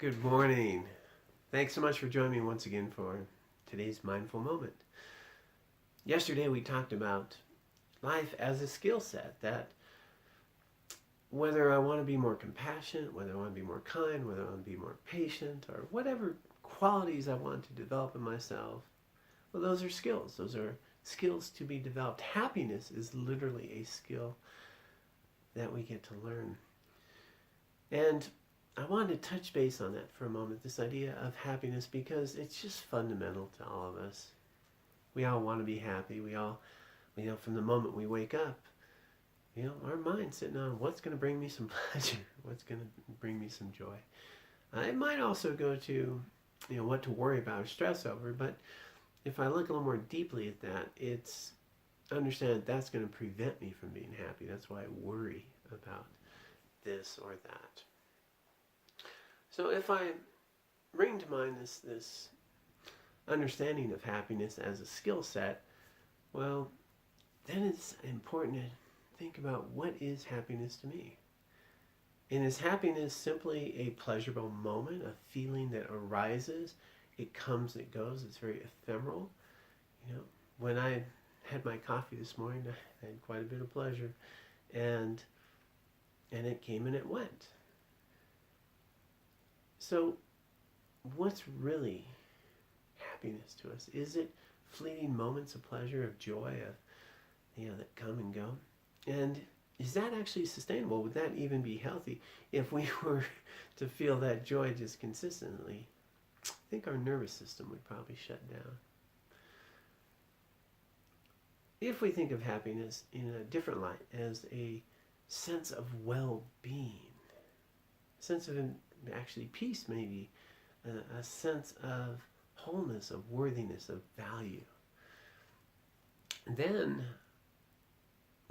Good morning. Thanks so much for joining me once again for today's mindful moment. Yesterday we talked about life as a skill set, that whether I want to be more compassionate, whether I want to be more kind, whether I want to be more patient, or whatever qualities I want to develop in myself, well, those are skills. Those are skills to be developed. Happiness is literally a skill that we get to learn. And I wanted to touch base on that for a moment, this idea of happiness, because it's just fundamental to all of us. We all want to be happy. We all, from the moment we wake up, our mind's sitting on what's going to bring me some pleasure, what's going to bring me some joy. It might also go to, what to worry about or stress over, but if I look a little more deeply at that, it's understand that that's going to prevent me from being happy. That's why I worry about this or that. So if I bring to mind this understanding of happiness as a skill set, well, then it's important to think about what is happiness to me. And is happiness simply a pleasurable moment, a feeling that arises? It comes, it goes, it's very ephemeral. When I had my coffee this morning, I had quite a bit of pleasure. And it came and it went. So what's really happiness to us? Is it fleeting moments of pleasure, of joy, that come and go? And is that actually sustainable? Would that even be healthy if we were to feel that joy just consistently? I think our nervous system would probably shut down. If we think of happiness in a different light, as a sense of well-being, a sense of actually peace, maybe, a sense of wholeness, of worthiness, of value, then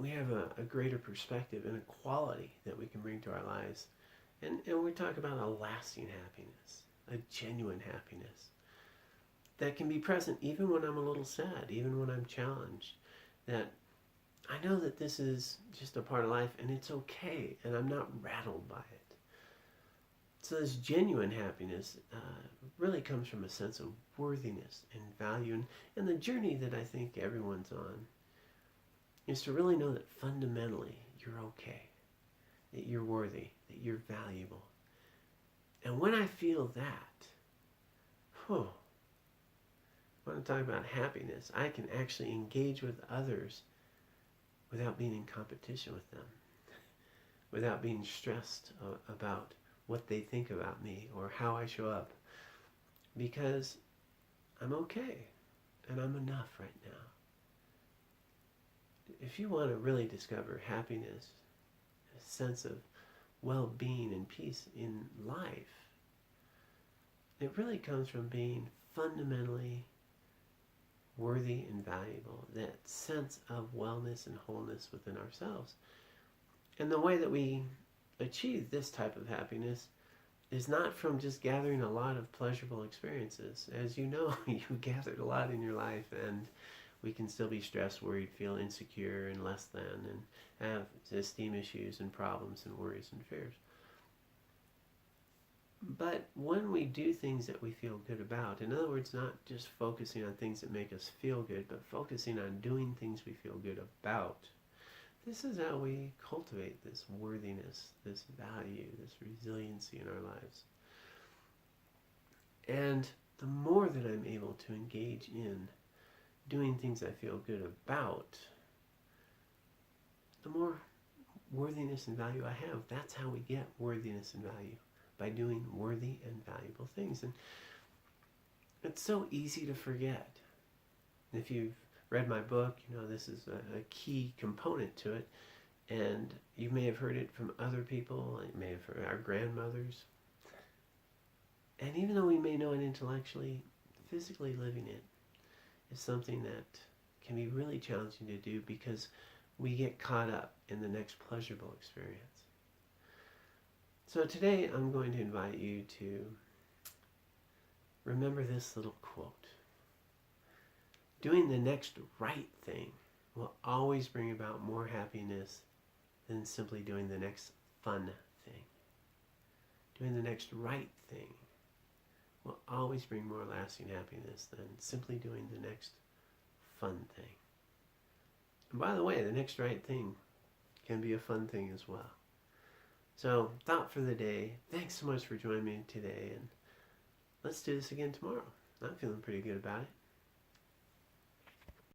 we have a greater perspective and a quality that we can bring to our lives. And we talk about a lasting happiness, a genuine happiness that can be present even when I'm a little sad, even when I'm challenged, that I know that this is just a part of life and it's okay, and I'm not rattled by it. So this genuine happiness really comes from a sense of worthiness and value. And the journey that I think everyone's on is to really know that fundamentally you're okay, that you're worthy, that you're valuable. And when I feel that, when I talk about happiness, I can actually engage with others without being in competition with them, without being stressed about what they think about me or how I show up, because I'm okay and I'm enough right now. If you want to really discover happiness, a sense of well-being and peace in life, it really comes from being fundamentally worthy and valuable, that sense of wellness and wholeness within ourselves. And the way that we achieve this type of happiness is not from just gathering a lot of pleasurable experiences. As you know, you gathered a lot in your life, and we can still be stressed, worried, feel insecure and less than, and have esteem issues and problems and worries and fears. But when we do things that we feel good about, in other words, not just focusing on things that make us feel good, but focusing on doing things we feel good about, this is how we cultivate this worthiness, this value, this resiliency in our lives. And the more that I'm able to engage in doing things I feel good about, the more worthiness and value I have. That's how we get worthiness and value, by doing worthy and valuable things. And it's so easy to forget. If you've read my book, this is a key component to it. And you may have heard it from other people. You may have heard our grandmothers. And even though we may know it intellectually, physically living it is something that can be really challenging to do, because we get caught up in the next pleasurable experience. So today I'm going to invite you to remember this little quote. Doing the next right thing will always bring about more happiness than simply doing the next fun thing. doing the next right thing will always bring more lasting happiness than simply doing the next fun thing. And by the way, the next right thing can be a fun thing as well. So, thought for the day. Thanks so much for joining me today, and let's do this again tomorrow. I'm feeling pretty good about it.